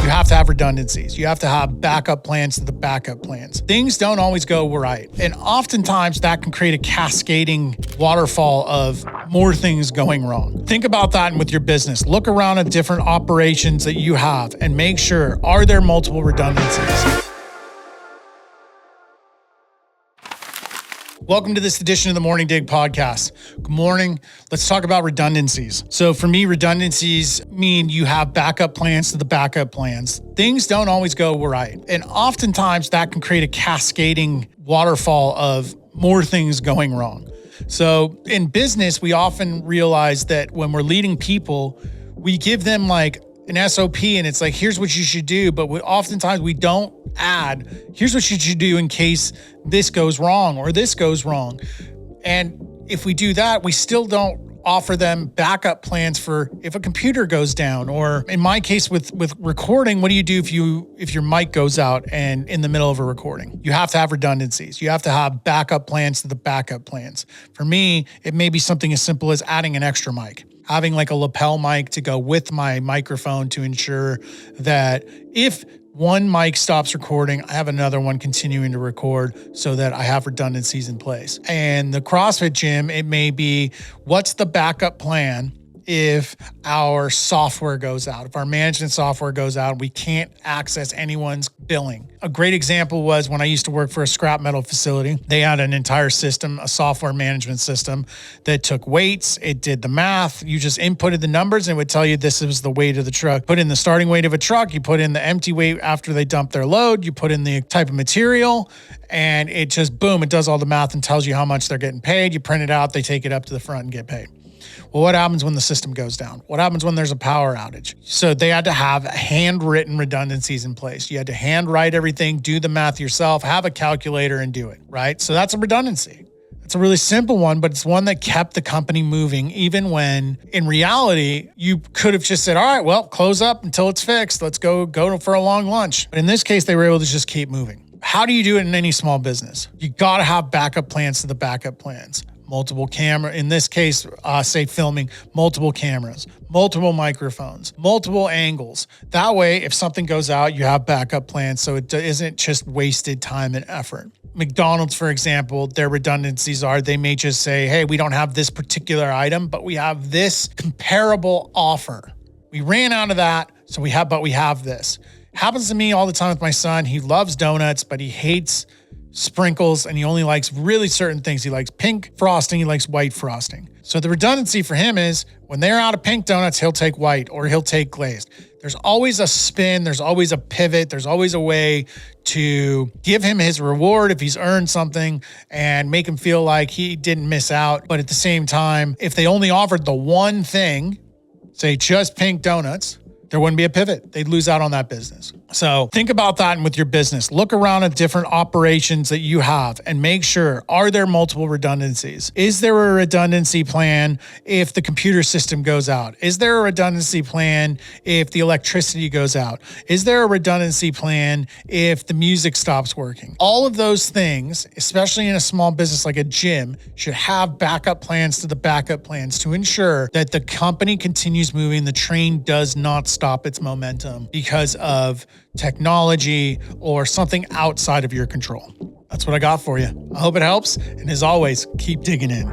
You have to have redundancies. You have to have backup plans to the backup plans. Things don't always go right. And oftentimes that can create a cascading waterfall of more things going wrong. Think about that with your business. Look around at different operations that you have and make sure, are there multiple redundancies? Welcome to this edition of the Morning Dig podcast. Good morning. Let's talk about redundancies. So for me, redundancies mean you have backup plans to the backup plans. Things don't always go right. And oftentimes that can create a cascading waterfall of more things going wrong. So in business, we often realize that when we're leading people, we give them like an SOP and it's like, here's what you should do. But oftentimes we don't add, here's what you should do in case this goes wrong or this goes wrong. And if we do that, we still don't offer them backup plans for if a computer goes down, or in my case with recording, what do you do if your mic goes out and in the middle of a recording? You have to have redundancies. You have to have backup plans to the backup plans. For me, it may be something as simple as adding an extra mic, having like a lapel mic to go with my microphone to ensure that if one mic stops recording, I have another one continuing to record so that I have redundancies in place. And the CrossFit gym, it may be, what's the backup plan if our software goes out, if our management software goes out, we can't access anyone's billing. A great example was when I used to work for a scrap metal facility. They had an entire system, a software management system that took weights. It did the math. You just inputted the numbers and it would tell you this is the weight of the truck. Put in the starting weight of a truck. You put in the empty weight after they dump their load. You put in the type of material and it just, boom, it does all the math and tells you how much they're getting paid. You print it out. They take it up to the front and get paid. Well, what happens when the system goes down? What happens when there's a power outage? So they had to have handwritten redundancies in place. You had to handwrite everything, do the math yourself, have a calculator and do it, right? So that's a redundancy. It's a really simple one, but it's one that kept the company moving, even when in reality, you could have just said, all right, well, close up until it's fixed. Let's go for a long lunch. But in this case, they were able to just keep moving. How do you do it in any small business? You got to have backup plans to the backup plans. Multiple camera, in this case, say filming, multiple cameras, multiple microphones, multiple angles. That way, if something goes out, you have backup plans so it isn't just wasted time and effort. McDonald's, for example, their redundancies are, they may just say, hey, we don't have this particular item, but we have this comparable offer. We ran out of that, so we have this. Happens to me all the time with my son. He loves donuts, but he hates sprinkles and he only likes really certain things. He likes pink frosting, he likes white frosting. So the redundancy for him is when they're out of pink donuts, he'll take white or he'll take glazed. There's always a spin, there's always a pivot, there's always a way to give him his reward if he's earned something and make him feel like he didn't miss out. But at the same time, if they only offered the one thing, say just pink donuts, there wouldn't be a pivot. They'd lose out on that business. So think about that and with your business. Look around at different operations that you have and make sure, are there multiple redundancies? Is there a redundancy plan if the computer system goes out? Is there a redundancy plan if the electricity goes out? Is there a redundancy plan if the music stops working? All of those things, especially in a small business like a gym, should have backup plans to the backup plans to ensure that the company continues moving. The train does not stop its momentum because of technology or something outside of your control. That's what I got for you. I hope it helps. And as always, keep digging in.